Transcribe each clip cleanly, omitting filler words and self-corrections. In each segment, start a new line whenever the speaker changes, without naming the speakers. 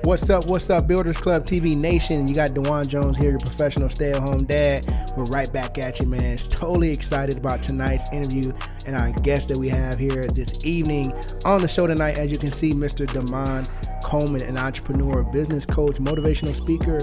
What's up, Builders Club TV Nation? You got Demond Jones here, your professional stay-at-home dad. We're right back at you, man. Totally excited about tonight's interview and our guest that we have here this evening on the show tonight. As you can see, Mr. Demond Coleman, an entrepreneur, business coach, motivational speaker,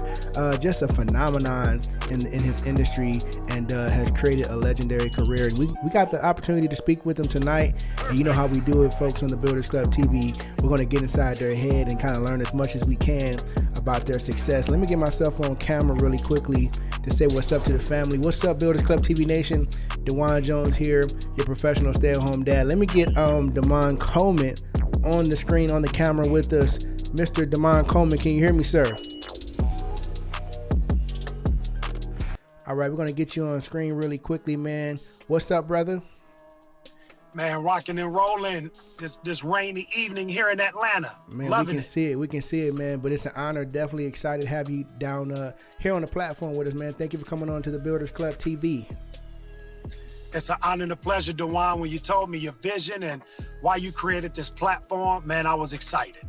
just a phenomenon in his industry, and has created a legendary career. And we got the opportunity to speak with him tonight. And you know how we do it, folks, on the Builders Club TV. We're going to get inside their head and kind of learn as much as we can about their success. Let me get myself on camera really quickly to say what's up to the family. What's up, Builders Club TV Nation? Demond Jones here, your professional stay-at-home dad. Let me get Demond Coleman on the screen, on the camera with us. Mr. Demond Coleman, can you hear me, sir? All right, we're going to get you on screen really quickly, man. What's up, brother?
Man, rocking and rolling this rainy evening here in Atlanta.
Man,
Loving
it. We can see it, man. But it's an honor. Definitely excited to have you down here on the platform with us, man. Thank you for coming on to the Builders Club TV.
It's an honor and a pleasure, Dewan. When you told me your vision and why you created this platform, man, I was excited.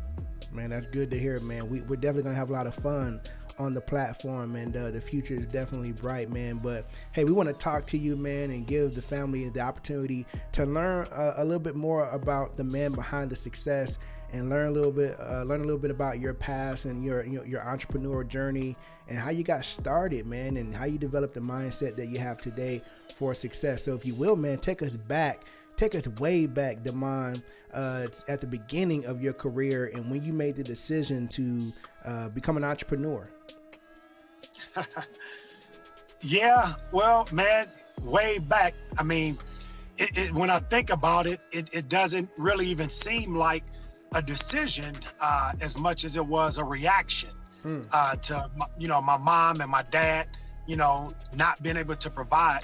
Man, that's good to hear, man. We're definitely going to have a lot of fun on the platform, and the future is definitely bright, man. But hey, we want to talk to you, man, and give the family the opportunity to learn a little bit more about the man behind the success, and learn a little bit about your past and your entrepreneur journey and how you got started, man, and how you developed the mindset that you have today for success. So if you will, man, take us way back, Demond, at the beginning of your career and when you made the decision to become an entrepreneur.
Yeah, well, man, way back. I mean, when I think about it, it doesn't really even seem like a decision as much as it was a reaction to my mom and my dad, not being able to provide,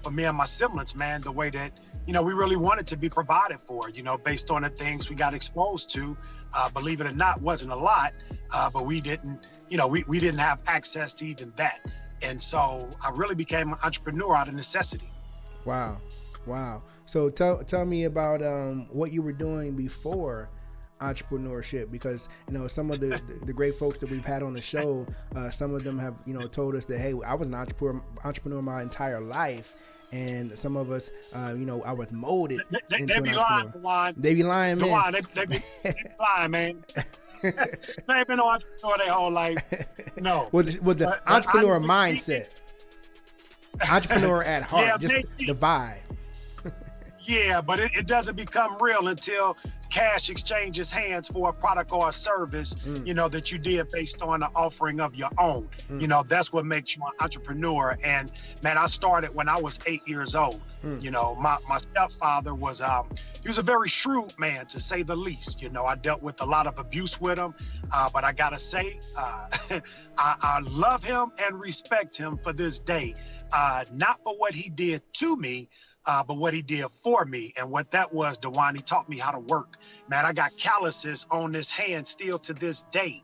for me and my siblings, man, the way that we really wanted to be provided for, based on the things we got exposed to. Believe it or not, wasn't a lot, but we didn't, we didn't have access to even that. And so I really became an entrepreneur out of necessity.
Wow. So tell me about what you were doing before entrepreneurship, because some of the great folks that we've had on the show, some of them have told us that, hey, I was an entrepreneur my entire life. And some of us, I was molded into an entrepreneur. They be lying, man.
They be lying, man. They ain't been no entrepreneur their whole life. No.
With the entrepreneur mindset. Entrepreneur at heart, yeah, just maybe. The vibe.
Yeah, but it doesn't become real until cash exchanges hands for a product or a service, that you did based on the offering of your own. That's what makes you an entrepreneur. And man, I started when I was 8 years old. My stepfather was, he was a very shrewd man, to say the least. I dealt with a lot of abuse with him, but I gotta say, I love him and respect him for this day. Not for what he did to me, but what he did for me. And what that was, Dewan, he taught me how to work. Man, I got calluses on this hand still to this day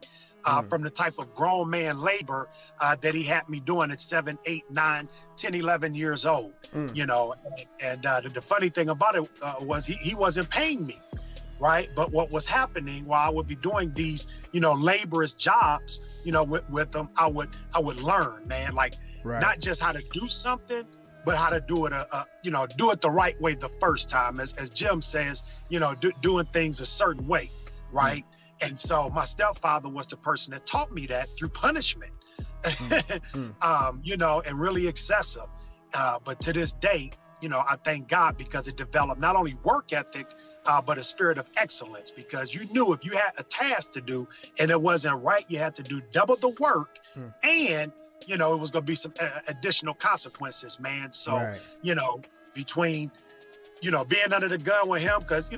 from the type of grown man labor that he had me doing at 7, 8, 9, 10, 11 years old. And the funny thing about it was he wasn't paying me. Right. But what was happening while I would be doing these, laborious jobs, with them, I would learn, man, not just how to do something, but how to do it, do it the right way the first time, as Jim says, doing things a certain way. Right. And so my stepfather was the person that taught me that through punishment, and really excessive. But to this day, I thank God, because it developed not only work ethic, but a spirit of excellence, because you knew if you had a task to do and it wasn't right, you had to do double the work and it was going to be some additional consequences, man. So, between, being under the gun with him, because, he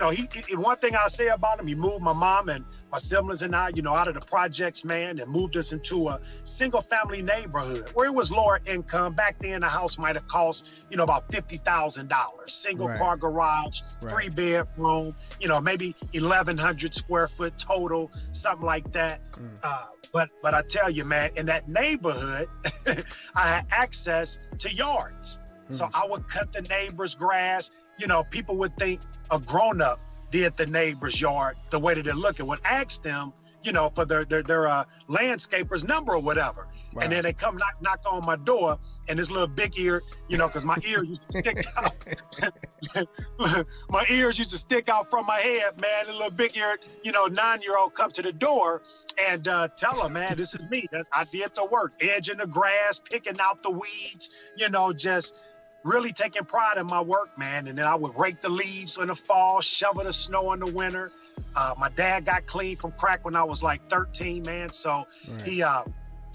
one thing I say about him, he moved my mom and my siblings and I, out of the projects, man, and moved us into a single family neighborhood where it was lower income. Back then, the house might have cost, about $50,000, single car garage, 3-bedroom, maybe 1,100 square foot total, something like that. But I tell you, man, in that neighborhood, I had access to yards. So I would cut the neighbor's grass. People would think a grown-up did the neighbor's yard the way that they're looking, would ask them, you know, for their landscaper's number or whatever. Wow. And then they come knock on my door, and this little big ear, you know, because my ears used to stick out. My ears used to stick out from my head, man. The little big ear, you know, 9-year-old come to the door and tell them, man, this is me. I did the work, edging the grass, picking out the weeds, you know, just really taking pride in my work, man. And then I would rake the leaves in the fall, shovel the snow in the winter. My dad got clean from crack when I was like 13, man. So right. He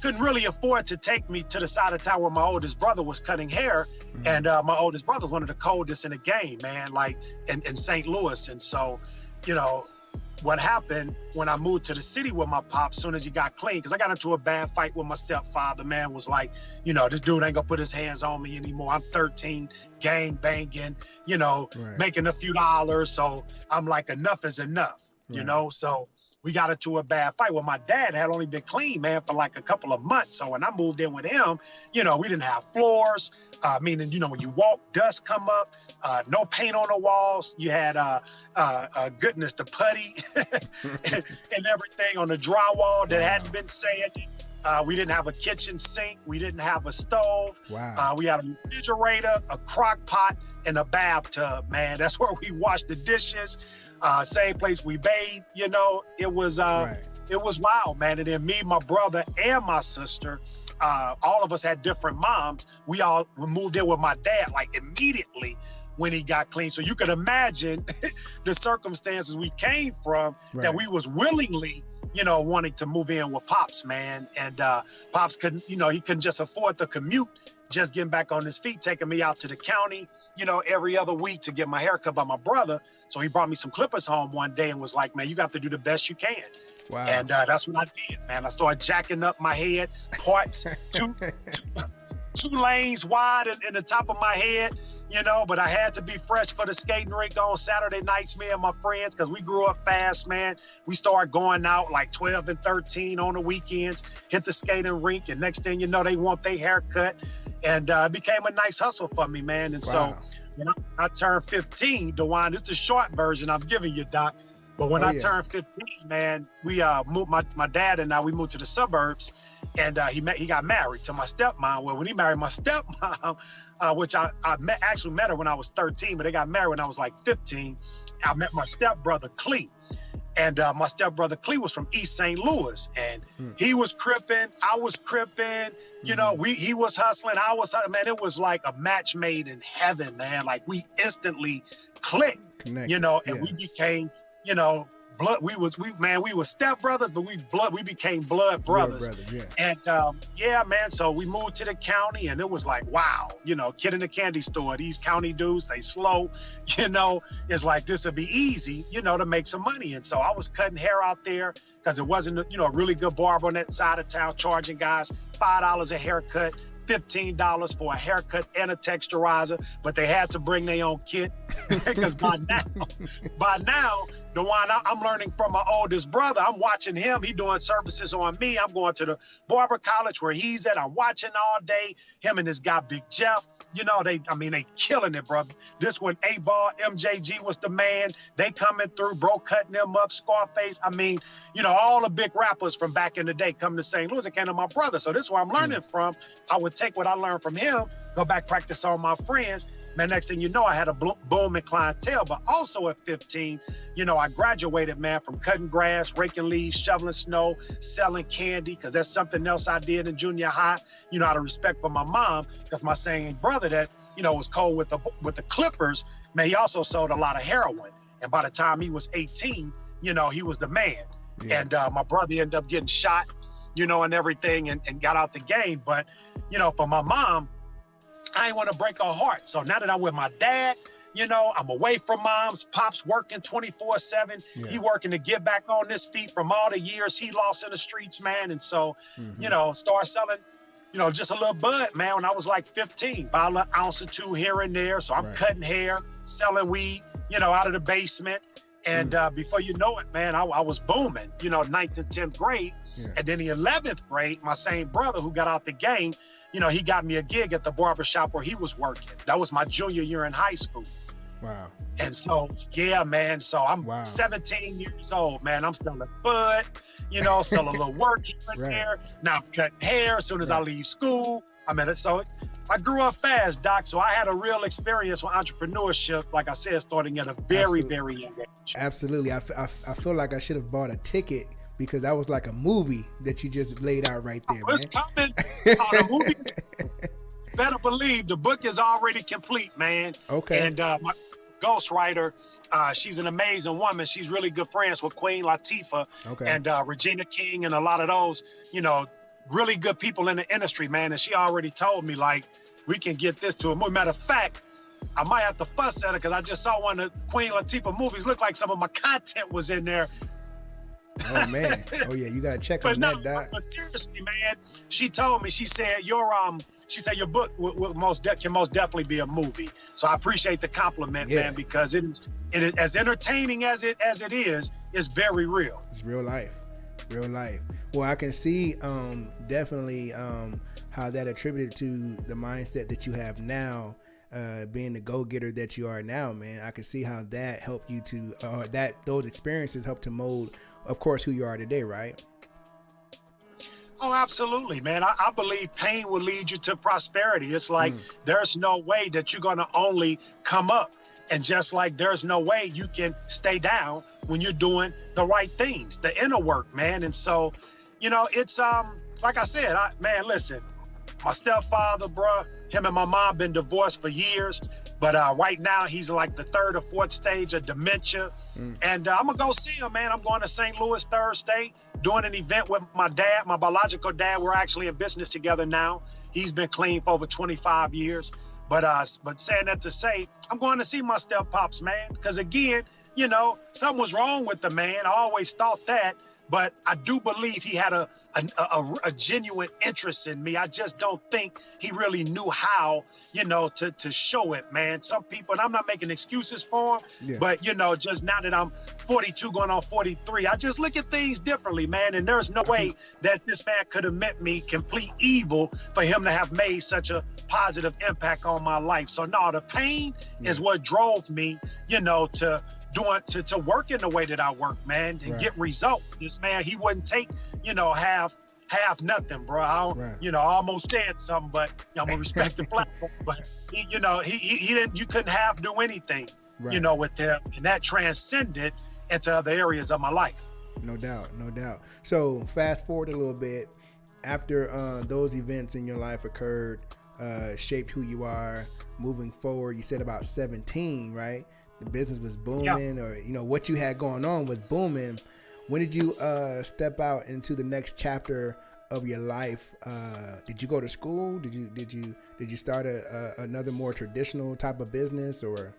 couldn't really afford to take me to the side of town where my oldest brother was cutting hair. Mm-hmm. And my oldest brother was one of the coldest in the game, man, like in St. Louis. And so, you know, what happened when I moved to the city with my pop, as soon as he got clean, because I got into a bad fight with my stepfather, man, was like, you know, this dude ain't gonna put his hands on me anymore. I'm 13, gang banging, you know, right. Making a few dollars. So I'm like, enough is enough, right. You know? So we got into a bad fight. Well, my dad had only been clean, man, for like a couple of months. So when I moved in with him, you know, we didn't have floors, meaning, you know, when you walk, dust come up, no paint on the walls. You had, goodness, the putty and everything on the drywall that hadn't been sanded. We didn't have a kitchen sink. We didn't have a stove. Wow. We had a refrigerator, a crock pot, and a bathtub, man. That's where we washed the dishes. Same place we bathed, you know. It was right. It was wild, man. And then me, my brother, and my sister, all of us had different moms. We all moved in with my dad like immediately when he got clean. So you could imagine the circumstances we came from, right. That we was willingly, you know, wanting to move in with Pops, man. And Pops couldn't, you know, he couldn't just afford the commute, just getting back on his feet, taking me out to the county, you know, every other week to get my hair cut by my brother. So he brought me some clippers home one day and was like, man, you got to do the best you can. Wow. And that's what I did, man. I started jacking up my head, parts, two lanes wide in the top of my head, you know, but I had to be fresh for the skating rink on Saturday nights, me and my friends, because we grew up fast, man. We started going out like 12 and 13 on the weekends, hit the skating rink, and next thing you know, they want their haircut. And it became a nice hustle for me, man. And wow. So when I turned 15, DeJuan, this is the short version I'm giving you, Doc. But when I turned 15, man, we moved, my dad and I, we moved to the suburbs, and he got married to my stepmom. Well, when he married my stepmom, which I actually met her when I was 13, but they got married when I was like 15, I met my stepbrother, Clee. And my stepbrother, Clee, was from East St. Louis, and he was crippin', I was crippin', you know, he was hustling, I was hustling. Man, it was like a match made in heaven, man. Like we instantly clicked, connected, you know, and we became, you know, blood. We were stepbrothers, but we became blood brothers. Yeah. And yeah, man. So we moved to the county, and it was like, wow, you know, kid in the candy store. These county dudes, they slow, you know. It's like this would be easy, you know, to make some money. And so I was cutting hair out there because it wasn't, you know, a really good barber on that side of town, charging guys $5 a haircut. $15 for a haircut and a texturizer, but they had to bring their own kit because by now, DeJuan, I'm learning from my oldest brother. I'm watching him. He doing services on me. I'm going to the barber college where he's at. I'm watching all day. Him and this guy, Big Jeff. You know, they killing it, bro. This one, A-Ball, MJG was the man. They coming through, bro, cutting them up, Scarface. I mean, you know, all the big rappers from back in the day coming to St. Louis and came to my brother. So this is where I'm learning from. I would take what I learned from him, go back, practice on my friends. Man, next thing you know, I had a booming clientele, but also at 15, you know, I graduated, man, from cutting grass, raking leaves, shoveling snow, selling candy, because that's something else I did in junior high, you know, out of respect for my mom, because my same brother that, you know, was cold with the Clippers, man, he also sold a lot of heroin. And by the time he was 18, you know, he was the man. Yeah. And my brother ended up getting shot, you know, and everything, and got out the game. But, you know, for my mom, I ain't want to break her heart. So now that I'm with my dad, you know, I'm away from mom's, Pop's working 24/7. Yeah. He working to get back on his feet from all the years he lost in the streets, man. And so, you know, start selling, you know, just a little bud, man, when I was like 15, buy a little ounce or two here and there. So I'm cutting hair, selling weed, you know, out of the basement. And before you know it, man, I was booming, you know, 9th and 10th grade. Yeah. And then the 11th grade, my same brother who got out the game, you know, he got me a gig at the barbershop where he was working. That was my junior year in high school. Wow.
Wow.
And so, yeah, man. So I'm
Wow.
17 years old, man. I'm selling bud, you know, selling a little work here and
Right.
there. Now I'm cutting hair as soon as I leave school. I'm at it. So I grew up fast, Doc. So I had a real experience with entrepreneurship, like I said, starting at a very, very young age.
Absolutely. I feel like I should have bought a ticket because that was like a movie that you just laid out right there,
It's coming. The movie, better believe the book is already complete, man.
Okay.
And my ghostwriter, she's an amazing woman. She's really good friends with Queen Latifah and Regina King and a lot of those, you know, really good people in the industry, man. And she already told me, like, we can get this to a movie. Matter of fact, I might have to fuss at her because I just saw one of Queen Latifah movies. Looked like some of my content was in there.
Oh man. Oh yeah, you gotta check on that, Doc.
But seriously, man, she told me, she said your book can most definitely be a movie. So I appreciate the compliment, man, because it is as entertaining as it is, it's very real.
It's real life. Real life. Well, I can see definitely how that attributed to the mindset that you have now, being the go-getter that you are now, man. I can see how that helped you to those experiences helped to mold, of course, who you are today, right?
Oh, absolutely, man. I believe pain will lead you to prosperity. It's like there's no way that you're going to only come up. And just like there's no way you can stay down when you're doing the right things, the inner work, man. And so, you know, it's like I said, man, listen, my stepfather, bruh, him and my mom been divorced for years. But right now, he's like the 3rd or 4th stage of dementia. And I'm going to go see him, man. I'm going to St. Louis Thursday, doing an event with my dad, my biological dad. We're actually in business together now. He's been clean for over 25 years. But saying that to say, I'm going to see my step pops, man. Because again, you know, something was wrong with the man. I always thought that. But I do believe he had a genuine interest in me. I just don't think he really knew how, you know, to show it, man. Some people, and I'm not making excuses for him, but, you know, just now that I'm 42 going on 43, I just look at things differently, man. And there's no way that this man could have meant me complete evil for him to have made such a positive impact on my life. So no, the pain is what drove me, you know, to work in the way that I work, man, and get results. This man, he wouldn't take, you know, half nothing, bro. You know, I almost said something, but I'm gonna respect the platform. But he, you know, he didn't. You couldn't do anything, you know, with him, and that transcended into other areas of my life.
No doubt, no doubt. So fast forward a little bit, after those events in your life occurred, shaped who you are moving forward. You said about 17, right? The business was booming, or, you know, what you had going on was booming. When did you step out into the next chapter of your life? Did you go to school? Did you start another more traditional type of business, or?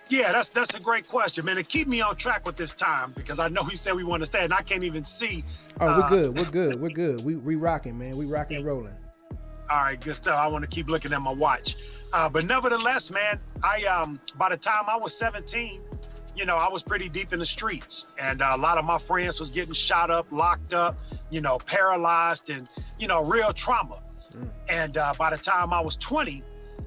Yeah, that's a great question, man. And keep me on track with this time, because I know he said we want to stay, and I can't even see.
Oh, we're good. We rocking, man. We rocking and rolling.
All right, good stuff. I want to keep looking at my watch. But nevertheless, man, by the time I was 17, you know, I was pretty deep in the streets, and a lot of my friends was getting shot up, locked up, you know, paralyzed, and, you know, real trauma. And by the time I was 20,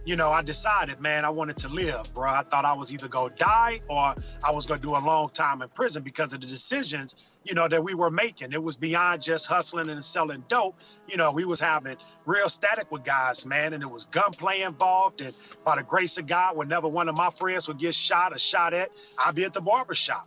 you know, I decided, man, I wanted to live, bro. I thought I was either going to die or I was going to do a long time in prison because of the decisions, you know, that we were making. It was beyond just hustling and selling dope. You know, we was having real static with guys, man, and there was gunplay involved. And by the grace of God, whenever one of my friends would get shot or shot at, I'd be at the barbershop,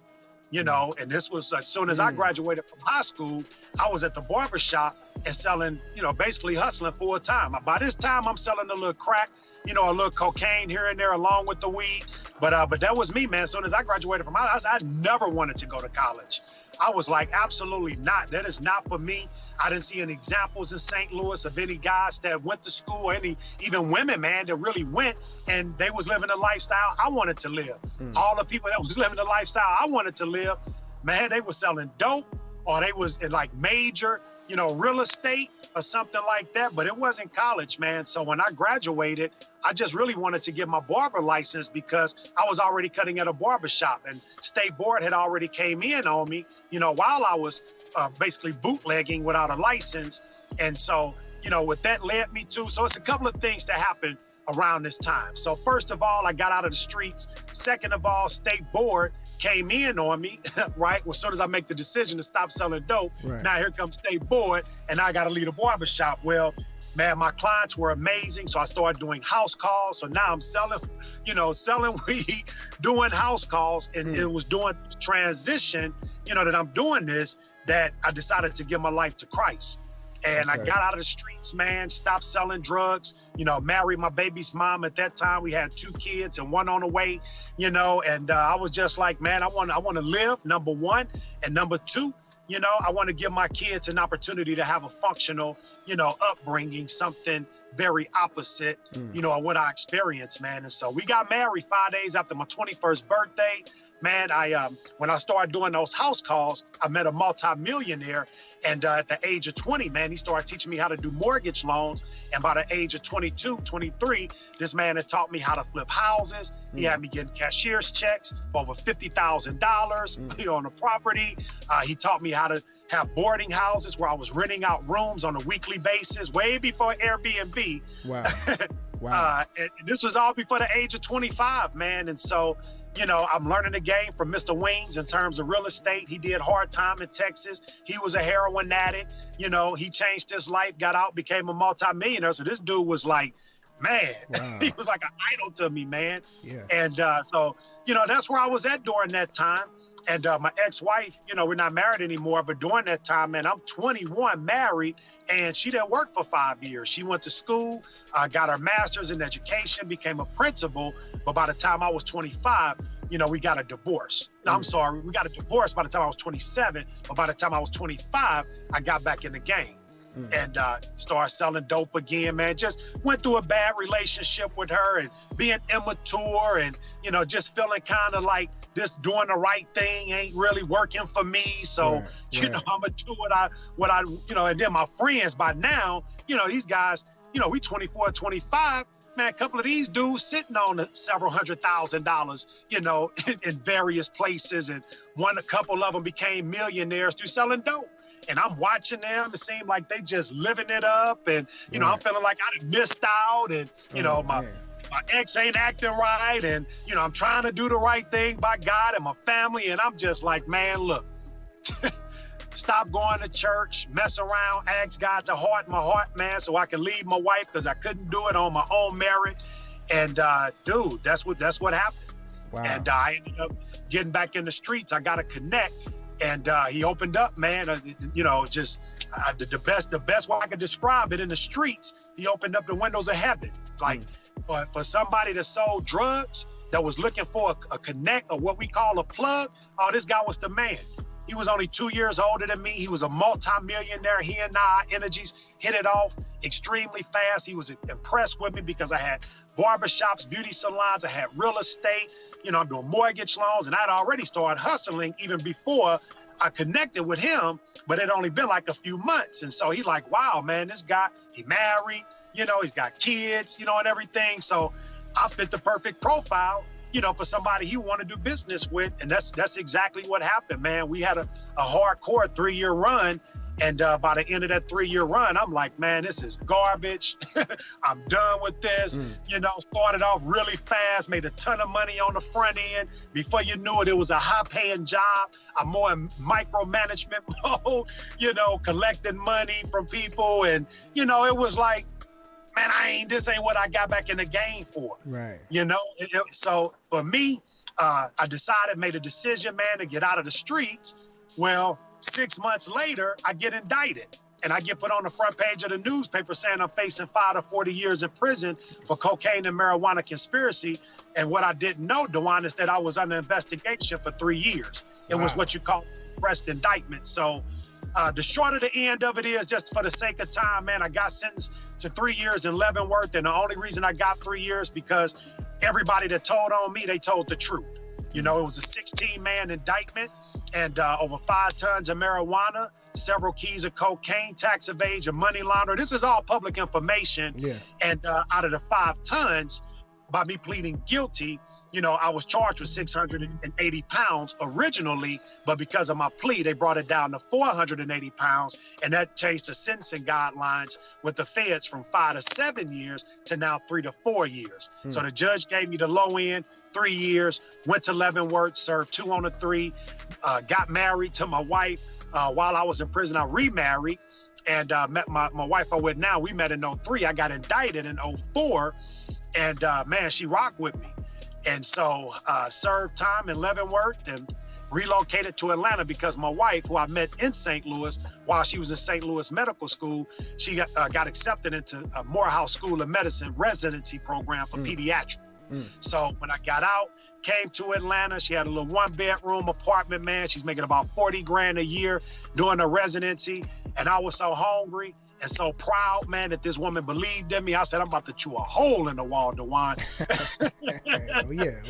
you know. And this was as soon as I graduated from high school, I was at the barbershop and selling, you know, basically hustling full time. By this time, I'm selling a little crack, you know, a little cocaine here and there along with the weed. But that was me, man. As soon as I graduated from high school, I never wanted to go to college. I was like, absolutely not. That is not for me. I didn't see any examples in St. Louis of any guys that went to school, or even women, man, that really went and they was living the lifestyle I wanted to live. All the people that was living the lifestyle I wanted to live, man, they was selling dope, or they was in like major, you know, real estate or something like that. But it wasn't college, man. So when I graduated, I just really wanted to get my barber license because I was already cutting at a barber shop, and state board had already came in on me, you know, while I was basically bootlegging without a license. And so, you know, what that led me to, so it's a couple of things that happened around this time. So first of all, I got out of the streets. Second of all, state board came in on me, right? As soon as I make the decision to stop selling dope, now here comes state board, and I got to lead a barbershop. Well, man, my clients were amazing. So I started doing house calls. So now I'm selling weed, doing house calls. And it was during transition, that I'm doing this, that I decided to give my life to Christ. And I got out of the streets, man, stopped selling drugs, married my baby's mom. At that time, we had 2 kids and 1 on the way, and I was just like, man, I want to live, number 1. And number 2, I want to give my kids an opportunity to have a functional, upbringing, something very opposite, of what I experienced, man. And so we got married 5 days after my 21st birthday. Man, when I started doing those house calls, I met a multimillionaire. And at the age of 20, man, he started teaching me how to do mortgage loans. And by the age of 22, 23, this man had taught me how to flip houses. He had me getting cashier's checks for over $50,000, on the property. He taught me how to have boarding houses where I was renting out rooms on a weekly basis, way before Airbnb.
Wow. Wow.
And this was all before the age of 25, man. And so, I'm learning the game from Mr. Wings in terms of real estate. He did hard time in Texas. He was a heroin addict. He changed his life, got out, became a multimillionaire. So this dude was like, man, he was like an idol to me, man. Yeah. And so, that's where I was at during that time. And my ex-wife, we're not married anymore, but during that time, man, I'm 21, married, and she didn't work for 5 years. She went to school, got her master's in education, became a principal. But by the time I was 25, we got a divorce. No, I'm sorry, we got a divorce by the time I was 27. But by the time I was 25, I got back in the game. And started selling dope again, man. Just went through a bad relationship with her and being immature and, just feeling kind of like this doing the right thing ain't really working for me. So, I'm gonna do what I, and then my friends by now, these guys, we 24, 25, man, a couple of these dudes sitting on several $100,000, in various places. And a couple of them became millionaires through selling dope. And I'm watching them. It seemed like they just living it up. And, I'm feeling like I missed out. And, my ex ain't acting right. And, I'm trying to do the right thing by God and my family. And I'm just like, man, look, stop going to church, mess around, ask God to harden my heart, man, so I can leave my wife because I couldn't do it on my own merit. And, dude, that's what happened. Wow. And I ended up getting back in the streets. I got to connect. And he opened up, man, the best way I could describe it in the streets, he opened up the windows of heaven. Like for somebody that sold drugs, that was looking for a connect or what we call a plug, this guy was the man. He was only 2 years older than me. He was a multi-millionaire. He and I energies hit it off extremely fast. He was impressed with me because I had barbershops, beauty salons, I had real estate. I'm doing mortgage loans, and I'd already started hustling even before I connected with him, but it only been like a few months. And so he like, wow, man, this guy, he married, he's got kids, and everything. So I fit the perfect profile, for somebody he want to do business with. And that's exactly what happened, man. We had a hardcore 3-year run. And by the end of that 3-year run, I'm like, man, this is garbage. I'm done with this. Started off really fast, made a ton of money on the front end. Before you knew it, it was a high-paying job. I'm more in micromanagement mode, collecting money from people. And, it was like, man, this ain't what I got back in the game for. Right. So for me, I made a decision, man, to get out of the streets. Well, 6 months later, I get indicted and I get put on the front page of the newspaper saying I'm facing 5 to 40 years in prison for cocaine and marijuana conspiracy. And what I didn't know, Dewan, is that I was under investigation for 3 years. It was what you call pressed indictment. So the short of the end of it is, just for the sake of time, man, I got sentenced to 3 years in Leavenworth. And the only reason I got 3 years because everybody that told on me, they told the truth. It was a 16-man indictment and over 5 tons of marijuana, several keys of cocaine, tax evasion, money laundering. This is all public information. Yeah. And out of the 5 tons, by me pleading guilty, I was charged with 680 pounds originally, but because of my plea, they brought it down to 480 pounds. And that changed the sentencing guidelines with the feds from 5 to 7 years to now 3 to 4 years. So the judge gave me the low end, 3 years, went to Leavenworth, served 2 on the 3, got married to my wife. While I was in prison, I remarried and met my wife I'm with now. We met in 03. I got indicted in 04. And man, she rocked with me. And so served time in Leavenworth and relocated to Atlanta because my wife, who I met in St. Louis while she was in St. Louis Medical School, she got accepted into a Morehouse School of Medicine residency program for pediatrics. So when I got out, came to Atlanta, she had a little 1-bedroom apartment, man. She's making about 40 grand a year doing a residency. And I was so hungry and so proud, man, that this woman believed in me. I said, I'm about to chew a hole in the wall, DeJuan.
Oh yeah.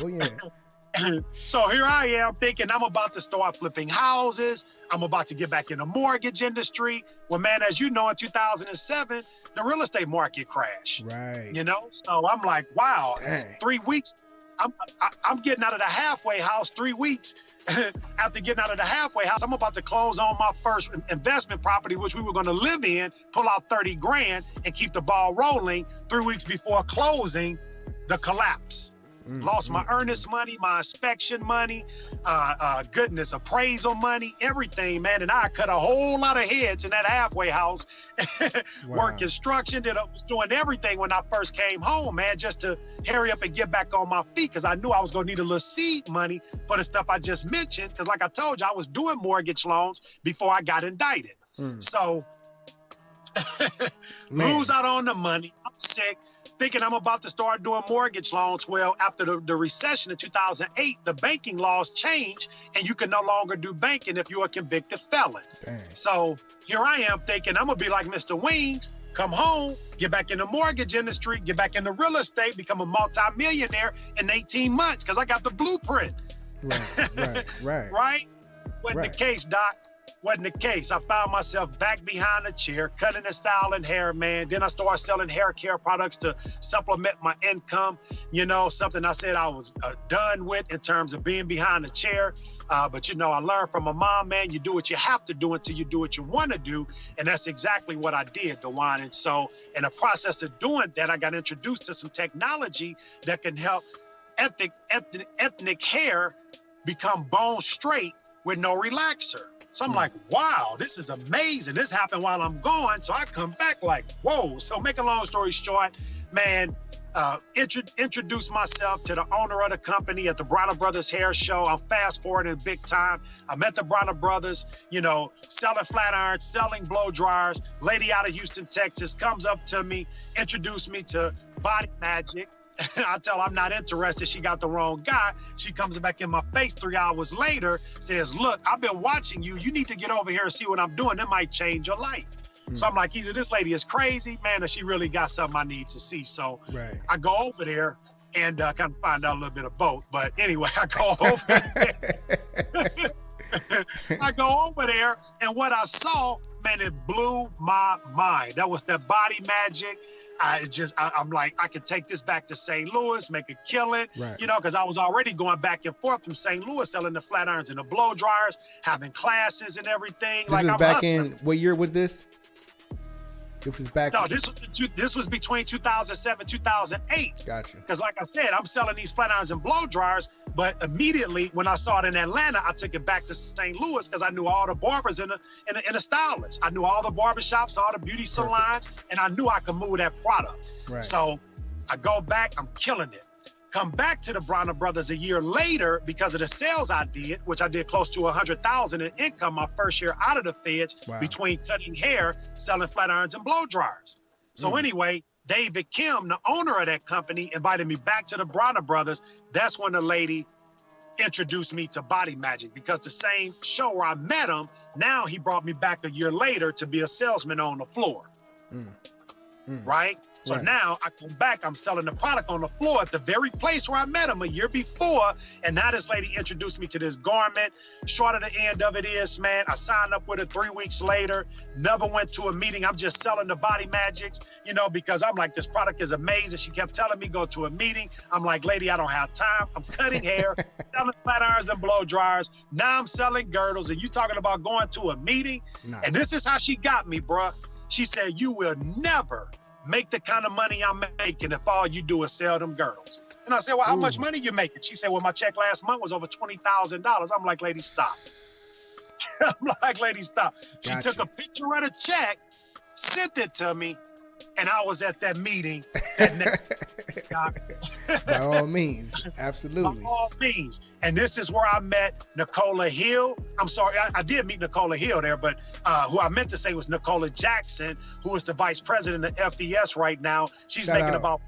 So here I am thinking I'm about to start flipping houses. I'm about to get back in the mortgage industry. Well, man, as you know, in 2007, the real estate market crashed.
Right.
So I'm like, wow, 3 weeks. I'm getting out of the halfway house 3 weeks. After getting out of the halfway house, I'm about to close on my first investment property, which we were going to live in, pull out 30 grand and keep the ball rolling. 3 weeks before closing, the collapse. Lost my earnest money, my inspection money, appraisal money, everything, man. And I cut a whole lot of heads in that halfway house. Work construction, was doing everything when I first came home, man, just to hurry up and get back on my feet because I knew I was going to need a little seed money for the stuff I just mentioned. Because like I told you, I was doing mortgage loans before I got indicted. So lose out on the money. I'm sick. Thinking I'm about to start doing mortgage loans. Well, after the recession in 2008, the banking laws changed and you can no longer do banking if you're a convicted felon. Dang. So here I am thinking I'm gonna be like Mr. Wings, come home, get back in the mortgage industry, get back into real estate, become a multi-millionaire in 18 months because I got the blueprint. Right. Right? Wasn't the case, Doc. Wasn't the case. I found myself back behind the chair, cutting and styling hair, man. Then I started selling hair care products to supplement my income. Something I said I was done with in terms of being behind the chair. But I learned from my mom, man, you do what you have to do until you do what you want to do. And that's exactly what I did, DeJuan. And so in the process of doing that, I got introduced to some technology that can help ethnic hair become bone straight with no relaxer. So I'm like, wow, this is amazing. This happened while I'm gone. So I come back like, whoa. So make a long story short, man, introduce myself to the owner of the company at the Bronner Brothers Hair Show. I'm fast forwarding big time. I met the Bronner Brothers, selling flat irons, selling blow dryers. Lady out of Houston, Texas comes up to me, introduced me to Body Magic. I tell her I'm not interested. She got the wrong guy. She comes back in my face 3 hours later, says, look, I've been watching you. You need to get over here and see what I'm doing. That might change your life. So I'm like, either this lady is crazy, man, or she really got something I need to see. So I go over there and kind of find out a little bit of both. But anyway, I go over there. I go over there, and what I saw, man, it blew my mind. That was that Body Magic. I'm like, I could take this back to St. Louis, make a killing, because I was already going back and forth from St. Louis, selling the flat irons and the blow dryers, having classes and everything.
This is back in, what year was this? It was back.
No, this was between 2007, 2008.
Gotcha.
Because like I said, I'm selling these flat irons and blow dryers, but immediately when I saw it in Atlanta, I took it back to St. Louis because I knew all the barbers and the stylists. I knew all the barbershops, all the beauty salons, and I knew I could move that product. So I go back, I'm killing it. Come back to the Bronner Brothers a year later because of the sales I did, which I did close to $100,000 in income my first year out of the feds between cutting hair, selling flat irons and blow dryers. So anyway, David Kim, the owner of that company, invited me back to the Bronner Brothers. That's when the lady introduced me to Body Magic because the same show where I met him, now he brought me back a year later to be a salesman on the floor. Right? So now I come back, I'm selling the product on the floor at the very place where I met him a year before. And now this lady introduced me to this garment. Short of the end of it is, man, I signed up with her 3 weeks later, never went to a meeting. I'm just selling the body magics, you know, because I'm like, this product is amazing. She kept telling me go to a meeting. I'm like, lady, I don't have time. I'm cutting hair, selling flat irons and blow dryers. Now I'm selling girdles. And you talking about going to a meeting?
Nah.
And this is how she got me, bruh. She said, you will never make the kind of money I'm making if all you do is sell them girdles. And I said, well, how much money you making? She said, well, my check last month was over $20,000. I'm like, lady, stop. I'm like, lady, stop. She took a picture of the check, sent it to me, and I was at that meeting that next
By all means, absolutely.
By all means. And this is where I met Nicola Hill. I'm sorry, I did meet Nicola Hill there, but who I meant to say was Nicola Jackson, who is the vice president of FES right now. She's making about,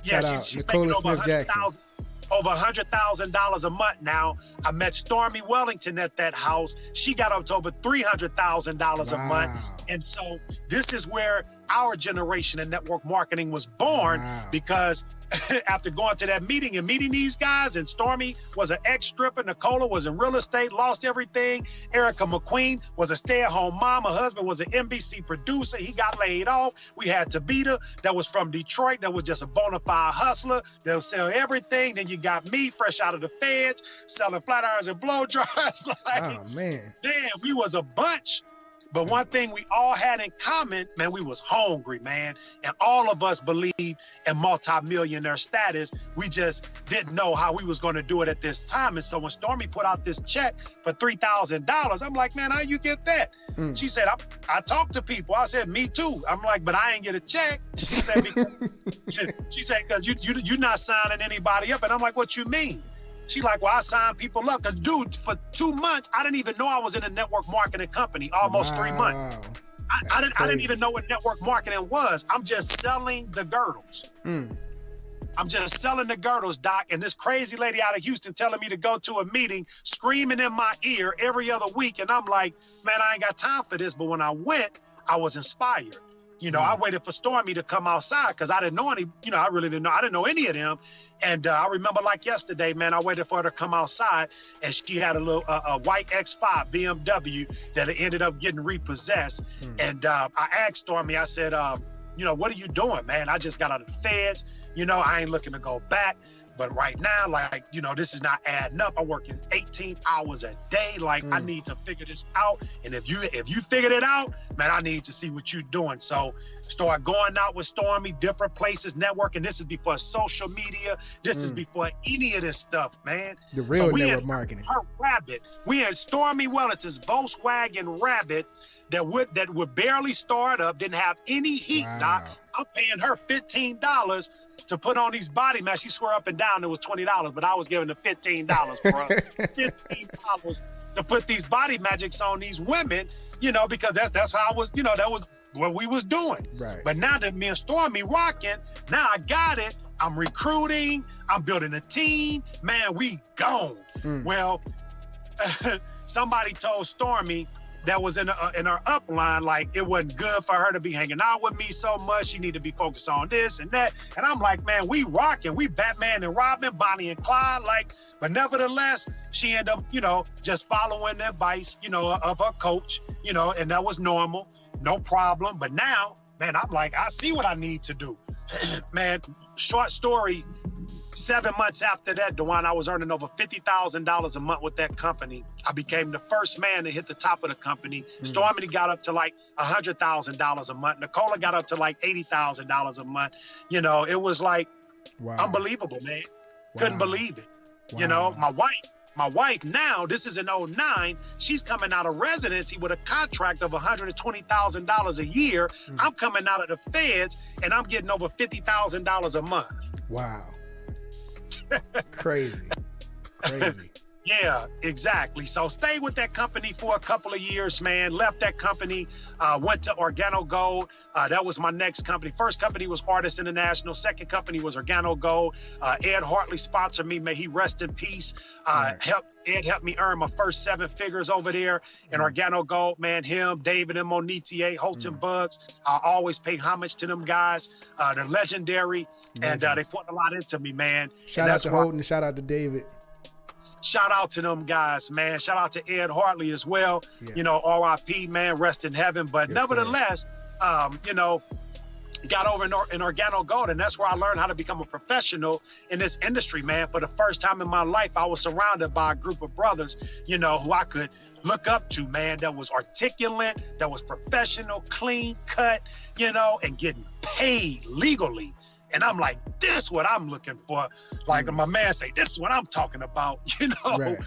she's making over $100,000 a month now. I met Stormy Wellington at that house. She got up to over $300,000 a month. And so this is where our generation in network marketing was born, because after going to that meeting and meeting these guys, and Stormy was an ex-stripper, Nicola was in real estate, lost everything. Erica McQueen was a stay-at-home mom. Her husband was an NBC producer. He got laid off. We had Tabitha that was from Detroit, that was just a bona fide hustler. They'll sell everything. Then you got me, fresh out of the feds, selling flat irons and blow dryers. Like,
oh, man.
Damn, we was a bunch. But one thing we all had in common, man, we was hungry, man. And all of us believed in multi-millionaire status. We just didn't know how we was going to do it at this time. And so when Stormy put out this check for $3,000, I'm like, man, how you get that? She said, I talked to people. I said, me too. I'm like, but I ain't get a check. She said, because you're not signing anybody up. And I'm like, what you mean? She like, well, I signed people up. Because, dude, for 2 months, I didn't even know I was in a network marketing company, almost 3 months. I didn't even know what network marketing was. I'm just selling the girdles. I'm just selling the girdles, Doc. And this crazy lady out of Houston telling me to go to a meeting, screaming in my ear every other week. And I'm like, man, I ain't got time for this. But when I went, I was inspired. You know, I waited for Stormy to come outside because I didn't know any, I really didn't know. I didn't know any of them. And I remember like yesterday, man, I waited for her to come outside, and she had a little a white X5 BMW that ended up getting repossessed. And I asked Stormy, I said, what are you doing, man? I just got out of the feds. I ain't looking to go back. But right now, like, this is not adding up. I'm working 18 hours a day. Like, I need to figure this out. And if you figured it out, man, I need to see what you're doing. So start going out with Stormy, different places, networking. This is before social media. This is before any of this stuff, man.
The real network marketing.
Her Rabbit. We had Stormy Wellington's Volkswagen Rabbit that would barely start up, didn't have any heat, Doc. I'm paying her $15 to put on these body masks. She swore up and down it was $20, but I was giving her $15, bro. $15 to put these body magics on these women, because that's how I was, that was what we was doing.
Right.
But now that me and Stormy rocking, now I got it. I'm recruiting. I'm building a team. Man, we gone. Well, somebody told Stormy that was in her upline, like it wasn't good for her to be hanging out with me so much. She need to be focused on this and that. And I'm like, man, we rocking. We Batman and Robin, Bonnie and Clyde. But nevertheless, she ended up, just following the advice, of her coach, and that was normal, no problem. But now, man, I'm like, I see what I need to do. Man, short story, 7 months after that, DeJuan, I was earning over $50,000 a month with that company. I became the first man to hit the top of the company. Stormy got up to like $100,000 a month. Nicola got up to like $80,000 a month. It was like unbelievable, man. Couldn't believe it. My wife now, this is in 2009, she's coming out of residency with a contract of $120,000 a year. I'm coming out of the feds, and I'm getting over $50,000 a month.
Wow. Crazy.
Yeah, exactly. So stayed with that company for a couple of years, man. Left that company, went to Organo Gold. That was my next company. First company was Artist International. Second company was Organo Gold. Ed Hartley sponsored me. May he rest in peace. Ed helped me earn my first 7 figures over there in Organo Gold, man. Him, David and Monetier, Holton Bugs. I always pay homage to them guys. They're legendary, and they put a lot into me, man.
Shout out to Holton, shout out to David.
Shout out to them guys, man. Shout out to Ed Hartley as well. Yeah. You know, RIP, man, rest in heaven. But nevertheless, you know, got over in Organo Gold, and that's where I learned how to become a professional in this industry, man. For the first time in my life, I was surrounded by a group of brothers, you know, who I could look up to, man, that was articulate, that was professional, clean cut, you know, and getting paid legally. And I'm like, this is what I'm looking for. Like my man say, this is what I'm talking about, you know? Right.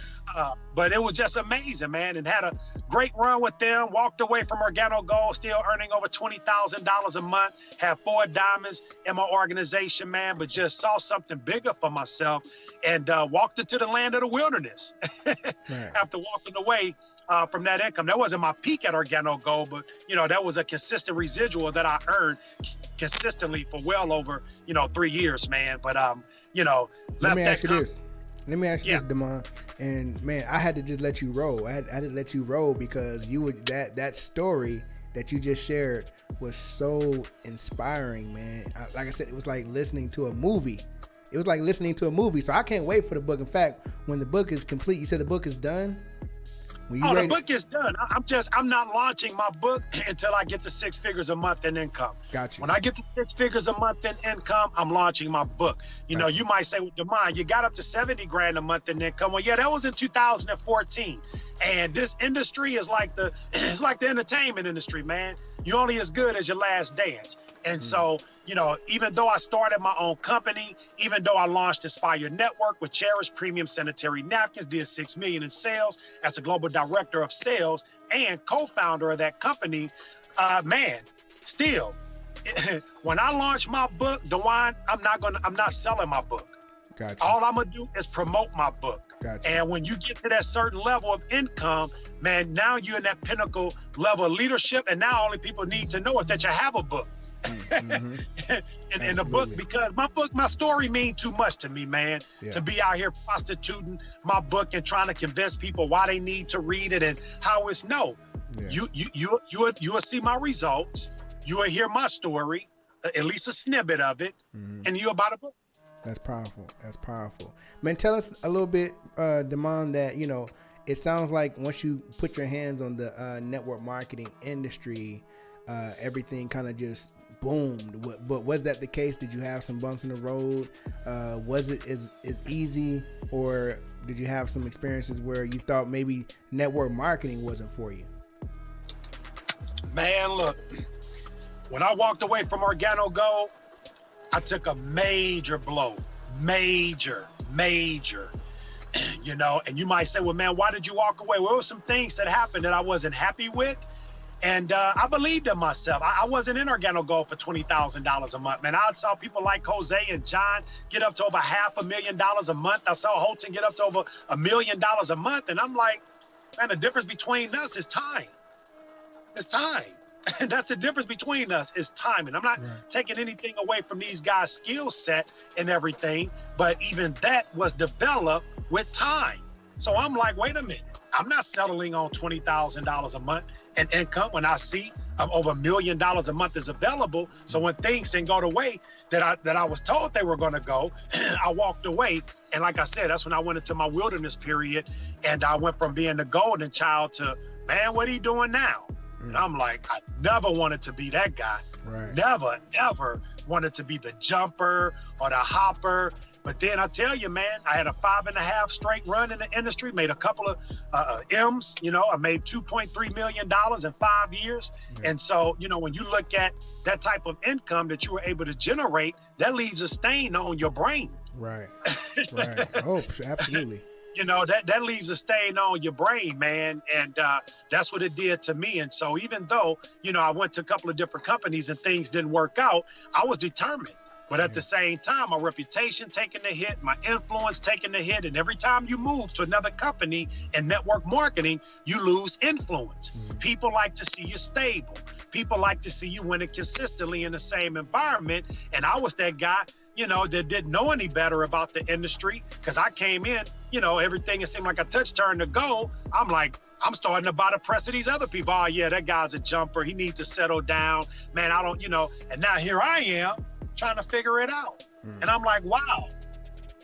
But it was just amazing, man. And had a great run with them. Walked away from Organo Gold, still earning over $20,000 a month. Had 4 diamonds in my organization, man. But just saw something bigger for myself and walked into the land of the wilderness. Right. After walking away from that income. That wasn't my peak at Organo Gold, but, you know, that was a consistent residual that I earned consistently for well over, you know, 3 years, man. But, you know,
Let me ask you this, Demond. And, man, I had to just let you roll. I had to let you roll because you would that story that you just shared was so inspiring, man. Like I said, it was like listening to a movie. It was like listening to a movie. So I can't wait for the book. In fact, when the book is complete, you said the book is done?
The book is done. I'm not launching my book until I get to 6 figures a month in income.
Gotcha.
When I get to 6 figures a month in income, I'm launching my book. You know, you might say, well, Demond, you got up to 70 grand a month in income. Well, yeah, that was in 2014. And this industry is like it's like the entertainment industry, man. You're only as good as your last dance. And so, you know, even though I started my own company, even though I launched Inspire Network with Cherish Premium Sanitary Napkins, did $6 million in sales as the global director of sales and co-founder of that company, man, still, when I launch my book, DeWine, I'm not selling my book.
Gotcha.
All I'm gonna do is promote my book.
Gotcha.
And when you get to that certain level of income, man, now you're in that pinnacle level of leadership, and now only people need to know is that you have a book. in the book, because my story means too much to me, man. To be out here prostituting my book and trying to convince people why they need to read it and how it's you will see my results, you will hear my story, at least a snippet of it, and you're about a book.
That's powerful. That's powerful, man. Tell us a little bit, Demond, that, you know, it sounds like once you put your hands on the network marketing industry, everything kind of just boomed. But was that the case? Did you have some bumps in the road? Was it as easy, or did you have some experiences where you thought maybe network marketing wasn't for you?
Man, look, when I walked away from Organo Gold, I took a major blow, major, you know, and you might say, well, man, why did you walk away? Well, there were some things that happened that I wasn't happy with. And I believed in myself. I wasn't in Organo Gold for $20,000 a month, man. I saw people like Jose and John get up to over $500,000 a month. I saw Holton get up to over $1 million a month. And I'm like, man, the difference between us is time. It's time. And that's the difference between us is time. And I'm not taking anything away from these guys' skill set and everything, but even that was developed with time. So I'm like, wait a minute. I'm not settling on $20,000 a month in income when I see over $1 million a month is available. So when things didn't go the way that I was told they were going to go, I walked away. And like I said, that's when I went into my wilderness period. And I went from being the golden child to, man, what are you doing now? And I'm like, I never wanted to be that guy.
Right.
Never, ever wanted to be the jumper or the hopper. But then I tell you, man, I had a 5.5 straight run in the industry, made a couple of M's, you know, I made $2.3 million in 5 years. Yeah. And so, you know, when you look at that type of income that you were able to generate, that leaves a stain on your brain.
Right. Oh, absolutely.
You know, that leaves a stain on your brain, man. And that's what it did to me. And so even though, you know, I went to a couple of different companies and things didn't work out, I was determined. But at the same time, my reputation taking the hit, my influence taking the hit. And every time you move to another company in network marketing, you lose influence. People like to see you stable. People like to see you winning consistently in the same environment. And I was that guy, you know, that didn't know any better about the industry, because I came in, you know, everything, it seemed like a touch turn to go. I'm like, I'm starting to buy the press of these other people. Oh yeah, that guy's a jumper. He needs to settle down, man. I don't, you know, and now here I am trying to figure it out. And I'm like, wow,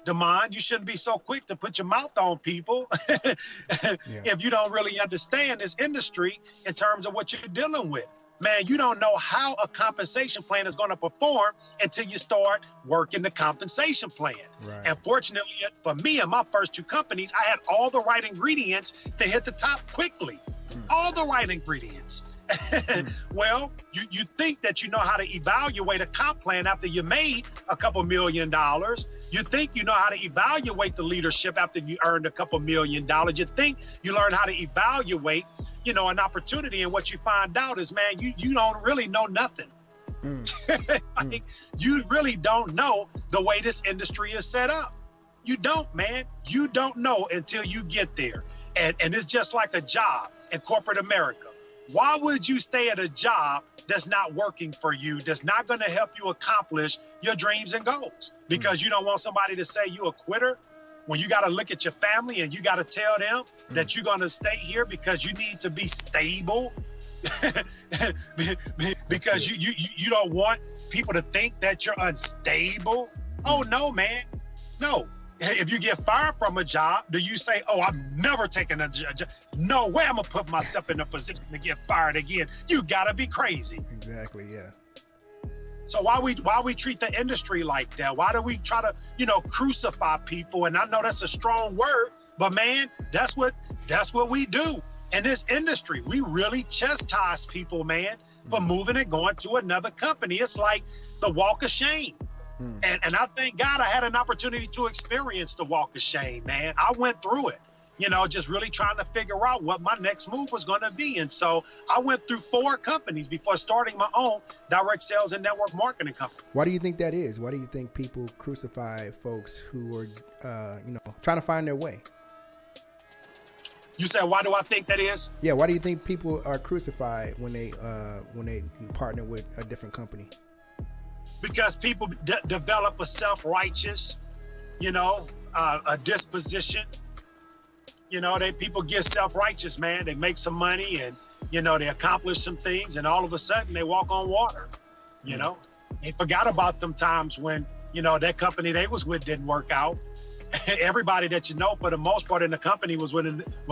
Demond, you shouldn't be so quick to put your mouth on people if you don't really understand this industry in terms of what you're dealing with. Man, you don't know how a compensation plan is going to perform until you start working the compensation plan. Right. And fortunately for me and my first two companies, I had all the right ingredients to hit the top quickly. All the right ingredients. Well, you think that you know how to evaluate a comp plan after you made a couple $1 million. You think you know how to evaluate the leadership after you earned a couple $1 million. You think you learn how to evaluate, you know, an opportunity, and what you find out is, man, you don't really know nothing. Like, you really don't know the way this industry is set up. You don't, man. You don't know until you get there. And it's just like a job in corporate America. Why would you stay at a job that's not working for you, that's not going to help you accomplish your dreams and goals? Because you don't want somebody to say you a quitter, when you got to look at your family and you got to tell them that you're going to stay here because you need to be stable. Because you don't want people to think that you're unstable. Oh, no, man. No. If you get fired from a job, do you say, oh, I'm never taking a job? No way I'm going to put myself in a position to get fired again. You got to be crazy.
Exactly, yeah.
So why we treat the industry like that? Why do we try to, you know, crucify people? And I know that's a strong word, but man, that's what we do in this industry. We really chastise people, man, for moving and going to another company. It's like the walk of shame. And I thank God I had an opportunity to experience the walk of shame, man. I went through it, you know, just really trying to figure out what my next move was going to be. And so I went through 4 companies before starting my own direct sales and network marketing company.
Why do you think that is? Why do you think people crucify folks who are, you know, trying to find their way?
You said, why do I think that is?
Yeah. Why do you think people are crucified when they partner with a different company?
Because people develop a self-righteous, you know, a disposition. You know, people get self-righteous, man. They make some money and, you know, they accomplish some things, and all of a sudden they walk on water. You know, they forgot about them times when, you know, that company they was with didn't work out. Everybody that you know, for the most part in the company was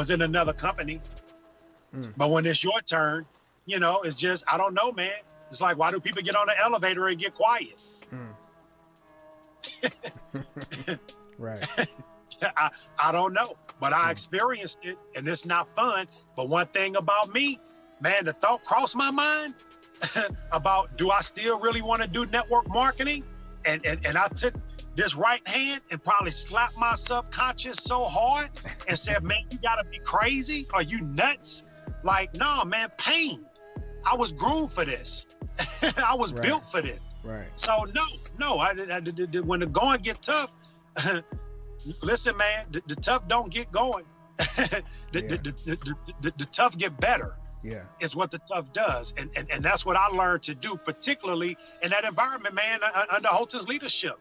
in another company. But when it's your turn, you know, it's just, I don't know, man. It's like, why do people get on the elevator and get quiet?
Right.
I don't know, but I experienced it, and it's not fun. But one thing about me, man, the thought crossed my mind about, do I still really want to do network marketing? And I took this right hand and probably slapped my subconscious so hard and said, man, you gotta be crazy. Are you nuts? Like, no, man, pain. I was groomed for this. I was built for this.
Right. So
no. When the going get tough, listen, man, the tough don't get going. The tough get better. Yeah, is what the tough does, and that's what I learned to do, particularly in that environment, man, under Holton's leadership.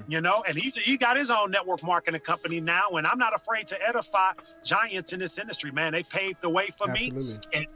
You know, and he got his own network marketing company now, and I'm not afraid to edify giants in this industry, man. They paved the way for me. And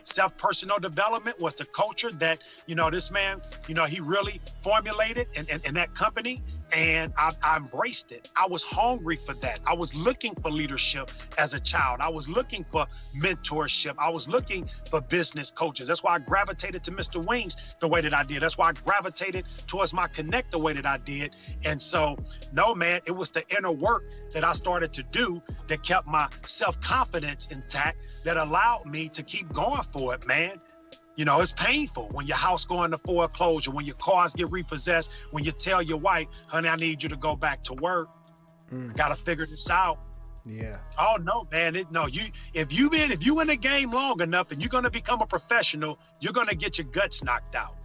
self-personal development was the culture that, you know, this man, you know, he really formulated in that company. And I embraced it. I was hungry for that. I was looking for leadership as a child. I was looking for mentorship. I was looking for business coaches. That's why I gravitated to Mr. Wings the way that I did. That's why I gravitated towards my Connect the way that I did. And so, no, man, it was the inner work that I started to do that kept my self-confidence intact, that allowed me to keep going for it, man. You know, it's painful when your house go into foreclosure, when your cars get repossessed, when you tell your wife, honey, I need you to go back to work. I got to figure this out.
Yeah.
Oh, no, man. If you in the game long enough and you're going to become a professional, you're going to get your guts knocked out.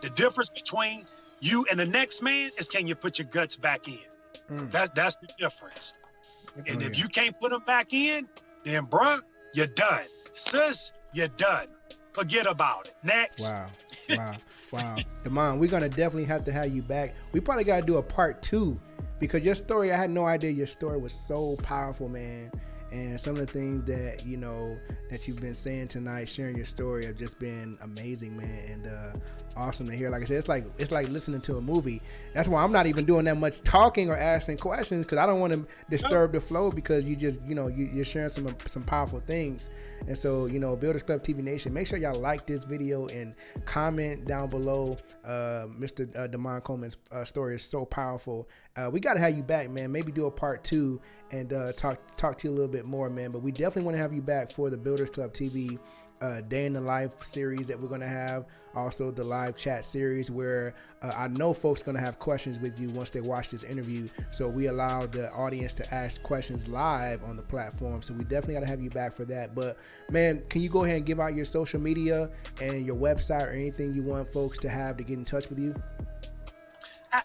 The difference between You and the next man is, can you put your guts back in? That's the difference. And if you can't put them back in, then bruh, you're done. Sis, you're done. Forget about it. Next.
Wow. Demond, we're gonna definitely have to have you back. We probably gotta do a part 2 because your story, I had no idea your story was so powerful, man. And some of the things that, you know, that you've been saying tonight, sharing your story, have just been amazing, man, and awesome to hear. Like I said, it's like listening to a movie. That's why I'm not even doing that much talking or asking questions, because I don't want to disturb the flow, because you just, you know, you're sharing some powerful things. And so, you know, Builders Club TV Nation, make sure y'all like this video and comment down below. Mr. Demond Coleman's story is so powerful. We got to have you back, man. Maybe do a part 2 and talk to you a little bit more, man. But we definitely want to have you back for the Builders Club TV Day in the Life series that we're going to have. Also the live chat series where I know folks are going to have questions with you once they watch this interview. So we allow the audience to ask questions live on the platform. So we definitely got to have you back for that. But man, can you go ahead and give out your social media and your website or anything you want folks to have to get in touch with you?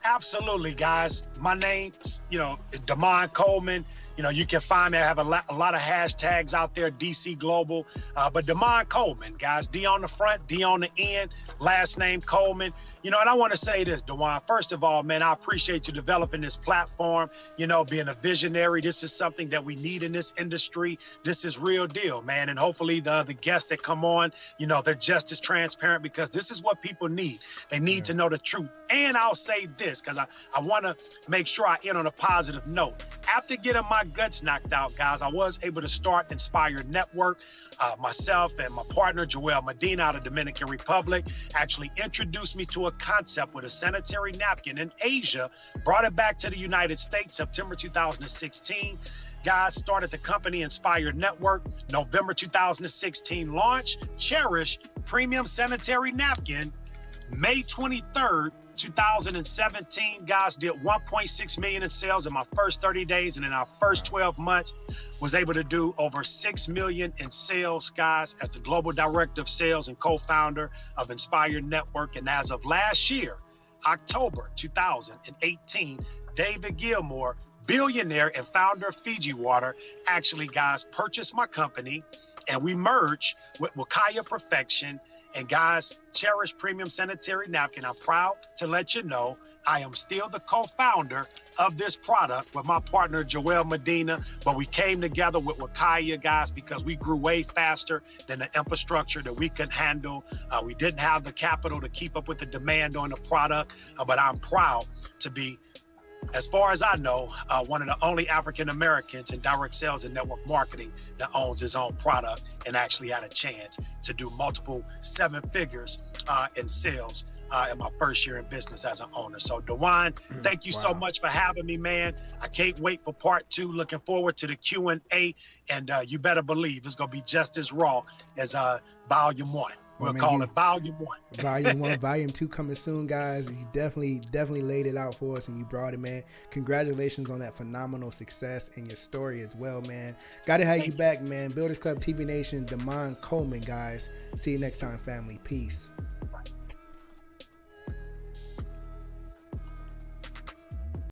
Absolutely, guys. My name, you know, is Demond Coleman. You know, you can find me. I have a lot of hashtags out there, DC Global. But Demond Coleman, guys, D on the front, D on the end, last name Coleman. You know, and I want to say this, Dewan. First of all, man, I appreciate you developing this platform, you know, being a visionary. This is something that we need in this industry. This is real deal, man. And hopefully the guests that come on, you know, they're just as transparent, because this is what people need. They need to know the truth. And I'll say this, because I want to make sure I end on a positive note. After getting my guts knocked out, guys, I was able to start Inspire Network. Myself and my partner, Joel Medina, out of Dominican Republic, actually introduced me to a concept with a sanitary napkin in Asia, brought it back to the United States, September 2016. Guys, started the company Inspire Network, November 2016 launch, Cherish Premium Sanitary Napkin, May 23rd, 2017, guys, did 1.6 million in sales in my first 30 days. And in our first 12 months, was able to do over 6 million in sales, guys, as the global director of sales and co-founder of Inspire Network. And as of last year, October 2018, David Gilmore, billionaire and founder of Fiji Water, actually, guys, purchased my company, and we merged with Wakaya Perfection. And guys, Cherish Premium Sanitary Napkin, I'm proud to let you know I am still the co-founder of this product with my partner, Joel Medina. But we came together with Wakaya, guys, because we grew way faster than the infrastructure that we could handle. We didn't have the capital to keep up with the demand on the product, but I'm proud to be, as far as I know, one of the only African-Americans in direct sales and network marketing that owns his own product and actually had a chance to do multiple 7 figures in sales in my first year in business as an owner. So, Dewan, thank you so much for having me, man. I can't wait for part 2. Looking forward to the Q&A, and you better believe it's going to be just as raw as volume 1. We'll call it Volume 1.
Volume 1, Volume 2 coming soon, guys. You definitely laid it out for us, and you brought it, man. Congratulations on that phenomenal success and your story as well, man. Got to have you back, man. Builders Club TV Nation, Demond Coleman, guys. See you next time, family. Peace.